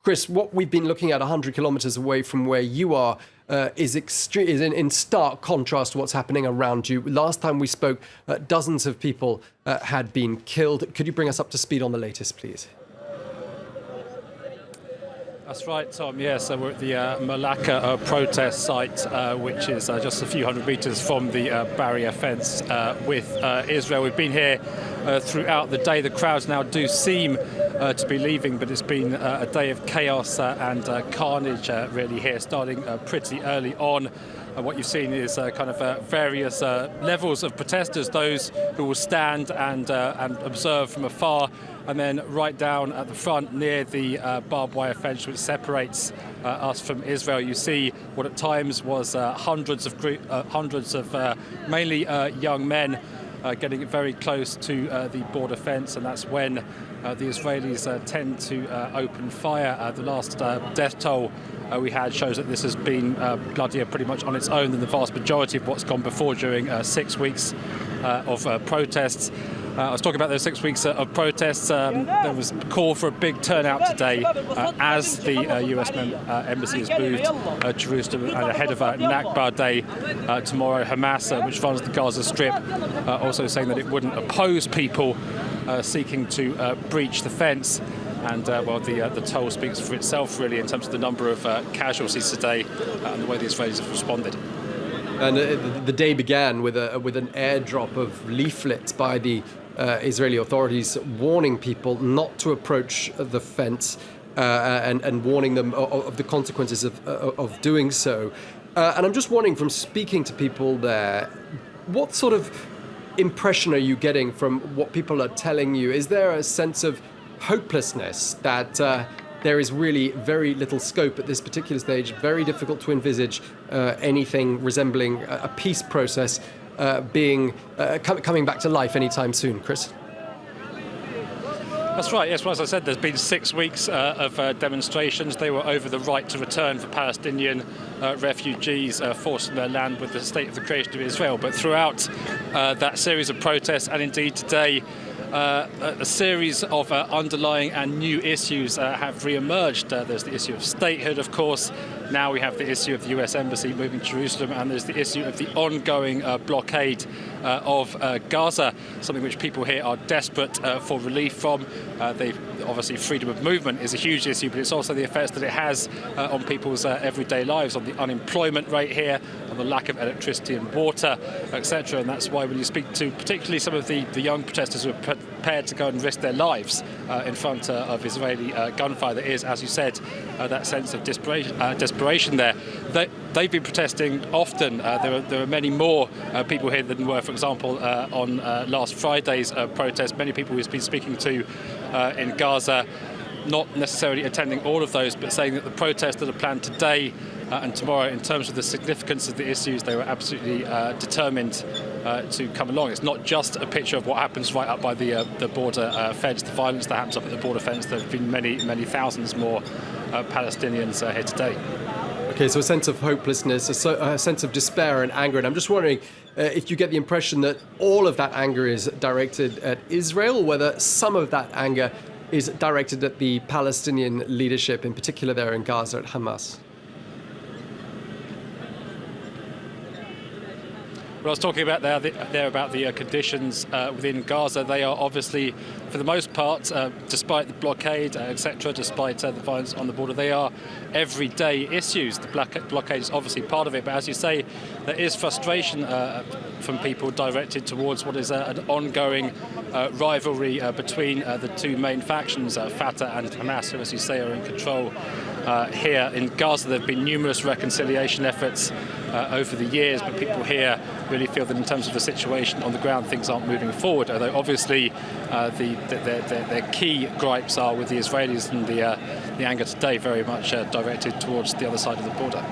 Chris, what we've been looking at 100 kilometers away from where you are is in stark contrast to what's happening around you. Last time we spoke, dozens of people had been killed. Could you bring us up to speed on the latest, please? That's right, Tom. Yeah, so we're at the Malacca protest site, which is just a few hundred meters from the barrier fence with Israel. We've been here throughout the day. The crowds now do seem to be leaving, but it's been a day of chaos and carnage really here, starting pretty early on. What you've seen is kind of various levels of protesters, those who will stand and observe from afar, and then right down at the front near the barbed wire fence which separates us from Israel, you see what at times was hundreds of mainly young men getting very close to the border fence, and that's when the Israelis tend to open fire. The last death toll we had shows that this has been bloodier pretty much on its own than the vast majority of what's gone before during 6 weeks of protests. I was talking about those 6 weeks of protests. There was a call for a big turnout today as the US embassy has moved Jerusalem ahead of Nakba Day tomorrow. Hamas, which runs the Gaza Strip, also saying that it wouldn't oppose people seeking to breach the fence. And well, the toll speaks for itself, really, in terms of the number of casualties today and the way the Israelis have responded. And the day began with an airdrop of leaflets by the Israeli authorities warning people not to approach the fence and warning them of the consequences of doing so. And I'm just wondering, from speaking to people there, what sort of impression are you getting from what people are telling you? Is there a sense of hopelessness that there is really very little scope at this particular stage, very difficult to envisage anything resembling a peace process coming back to life anytime soon, Chris? That's right, yes. Well, as I said, there's been 6 weeks of demonstrations. They were over the right to return for Palestinian refugees forced from their land with the state of the creation of Israel. But throughout that series of protests, and indeed today, a series of underlying and new issues have re-emerged. There's the issue of statehood, of course. Now we have the issue of the US Embassy moving to Jerusalem, and there's the issue of the ongoing blockade of Gaza, something which people here are desperate for relief from. Obviously, freedom of movement is a huge issue, but it's also the effects that it has on people's everyday lives, on the unemployment rate here, on the lack of electricity and water, etc. And that's why when you speak to particularly some of the young protesters who are prepared to go and risk their lives in front of Israeli gunfire, there is, as you said, that sense of desperation there. They've been protesting often. There are many more people here than were, for example, on last Friday's protest. Many people we've been speaking to in Gaza, not necessarily attending all of those, but saying that the protests that are planned today and tomorrow, in terms of the significance of the issues, they were absolutely determined to come along. It's not just a picture of what happens right up by the border fence, the violence that happens up at the border fence. There have been many thousands more Palestinians here today. Okay, so a sense of hopelessness, a sense of despair and anger. And I'm just wondering if you get the impression that all of that anger is directed at Israel, or whether some of that anger is directed at the Palestinian leadership, in particular there in Gaza at Hamas. Well, I was talking about there about the conditions within Gaza. They are obviously, for the most part, despite the blockade, etc., despite the violence on the border, they are everyday issues. The blockade is obviously part of it, but as you say, there is frustration from people directed towards what is an ongoing rivalry between the two main factions, Fatah and Hamas, who, as you say, are in control here in Gaza. There have been numerous reconciliation efforts over the years, but people here really feel that in terms of the situation on the ground, things aren't moving forward, although obviously their key gripes are with the Israelis, and the anger today very much directed towards the other side of the border.